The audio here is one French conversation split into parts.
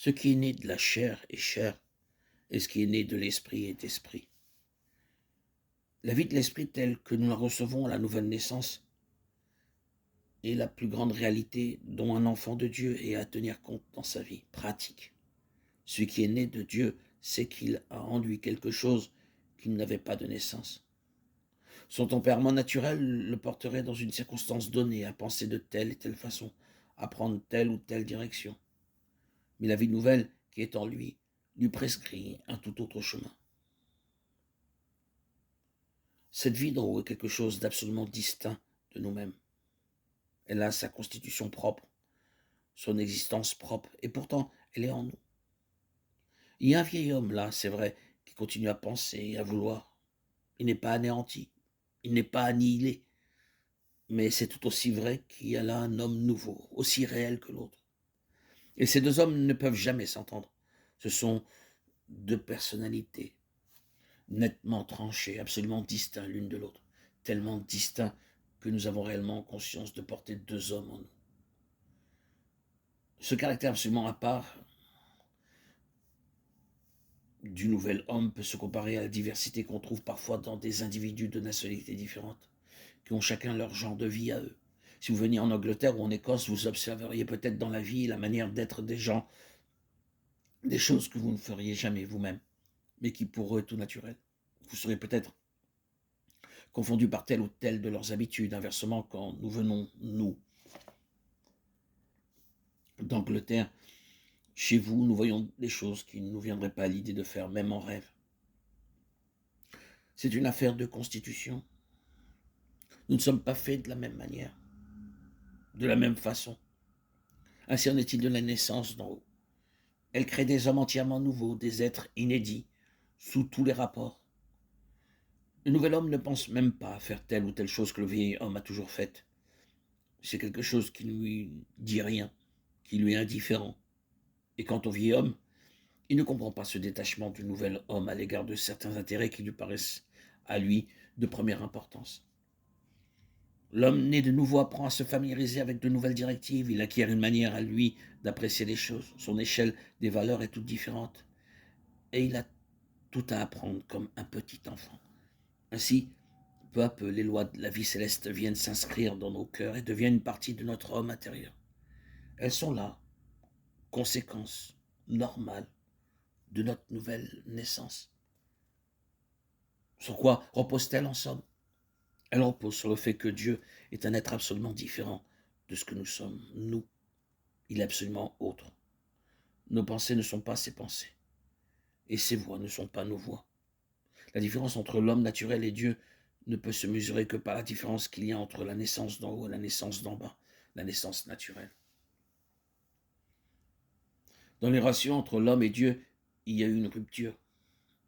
Ce qui est né de la chair est chair, et ce qui est né de l'esprit est esprit. La vie de l'esprit telle que nous la recevons à la nouvelle naissance est la plus grande réalité dont un enfant de Dieu ait à tenir compte dans sa vie pratique. Celui qui est né de Dieu sait qu'il a en lui quelque chose qu'il n'avait pas de naissance. Son tempérament naturel le porterait dans une circonstance donnée à penser de telle et telle façon, à prendre telle ou telle direction. Mais la vie nouvelle qui est en lui prescrit un tout autre chemin. Cette vie d'en haut est quelque chose d'absolument distinct de nous-mêmes. Elle a sa constitution propre, son existence propre, et pourtant elle est en nous. Il y a un vieil homme là, c'est vrai, qui continue à penser et à vouloir. Il n'est pas anéanti, il n'est pas annihilé, mais c'est tout aussi vrai qu'il y a là un homme nouveau, aussi réel que l'autre. Et ces deux hommes ne peuvent jamais s'entendre. Ce sont deux personnalités nettement tranchées, absolument distinctes l'une de l'autre, tellement distinctes que nous avons réellement conscience de porter deux hommes en nous. Ce caractère absolument à part du nouvel homme peut se comparer à la diversité qu'on trouve parfois dans des individus de nationalités différentes, qui ont chacun leur genre de vie à eux. Si vous veniez en Angleterre ou en Écosse, vous observeriez peut-être dans la vie la manière d'être des gens, des choses que vous ne feriez jamais vous-même, mais qui pour eux est tout naturel. Vous serez peut-être confondus par telle ou telle de leurs habitudes. Inversement, quand nous venons, nous, d'Angleterre, chez vous, nous voyons des choses qui ne nous viendraient pas à l'idée de faire, même en rêve. C'est une affaire de constitution. Nous ne sommes pas faits de la même manière, de la même façon. Ainsi en est-il de la naissance d'en haut. Elle crée des hommes entièrement nouveaux, des êtres inédits, sous tous les rapports. Le nouvel homme ne pense même pas à faire telle ou telle chose que le vieil homme a toujours faite. C'est quelque chose qui ne lui dit rien, qui lui est indifférent. Et quant au vieil homme, il ne comprend pas ce détachement du nouvel homme à l'égard de certains intérêts qui lui paraissent, à lui, de première importance. L'homme né de nouveau apprend à se familiariser avec de nouvelles directives, il acquiert une manière à lui d'apprécier les choses, son échelle des valeurs est toute différente, et il a tout à apprendre comme un petit enfant. Ainsi, peu à peu, les lois de la vie céleste viennent s'inscrire dans nos cœurs et deviennent une partie de notre homme intérieur. Elles sont là, conséquence normale de notre nouvelle naissance. Sur quoi repose-t-elle en somme? Elle repose sur le fait que Dieu est un être absolument différent de ce que nous sommes, nous. Il est absolument autre. Nos pensées ne sont pas ses pensées, et ses voix ne sont pas nos voix. La différence entre l'homme naturel et Dieu ne peut se mesurer que par la différence qu'il y a entre la naissance d'en haut et la naissance d'en bas, la naissance naturelle. Dans les relations entre l'homme et Dieu, il y a eu une rupture.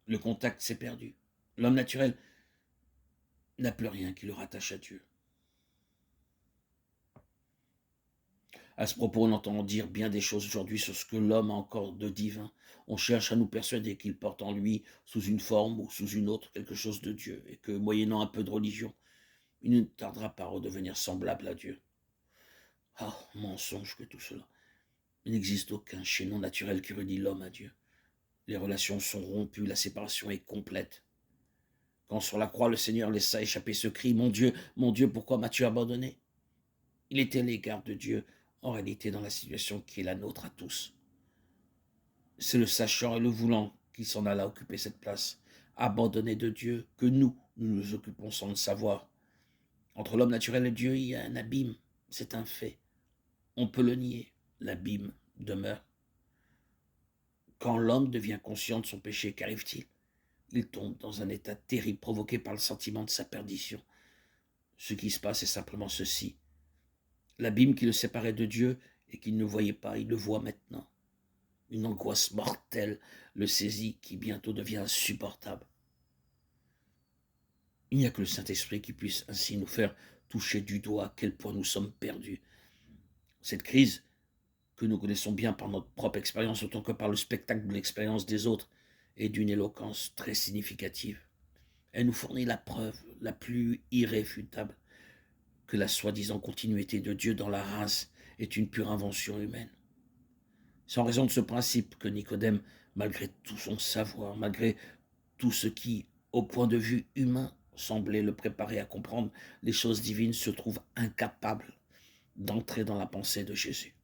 Le contact s'est perdu. L'homme naturel n'a plus rien qui le rattache à Dieu. À ce propos, on entend dire bien des choses aujourd'hui sur ce que l'homme a encore de divin. On cherche à nous persuader qu'il porte en lui, sous une forme ou sous une autre, quelque chose de Dieu, et que, moyennant un peu de religion, il ne tardera pas à redevenir semblable à Dieu. Ah, mensonge que tout cela. Il n'existe aucun chaînon naturel qui relie l'homme à Dieu. Les relations sont rompues, la séparation est complète. Quand sur la croix le Seigneur laissa échapper ce cri, mon Dieu, pourquoi m'as-tu abandonné? Il était à l'égard de Dieu, en réalité dans la situation qui est la nôtre à tous. C'est le sachant et le voulant qui s'en alla occuper cette place, abandonné de Dieu, que nous nous occupons sans le savoir. Entre l'homme naturel et Dieu, il y a un abîme, c'est un fait. On peut le nier, l'abîme demeure. Quand l'homme devient conscient de son péché, qu'arrive-t-il? Il tombe dans un état terrible provoqué par le sentiment de sa perdition. Ce qui se passe est simplement ceci. L'abîme qui le séparait de Dieu et qu'il ne voyait pas, il le voit maintenant. Une angoisse mortelle le saisit qui bientôt devient insupportable. Il n'y a que le Saint-Esprit qui puisse ainsi nous faire toucher du doigt à quel point nous sommes perdus. Cette crise, que nous connaissons bien par notre propre expérience autant que par le spectacle de l'expérience des autres, est d'une éloquence très significative. Elle nous fournit la preuve la plus irréfutable que la soi-disant continuité de Dieu dans la race est une pure invention humaine. C'est en raison de ce principe que Nicodème, malgré tout son savoir, malgré tout ce qui, au point de vue humain, semblait le préparer à comprendre les choses divines, se trouve incapable d'entrer dans la pensée de Jésus.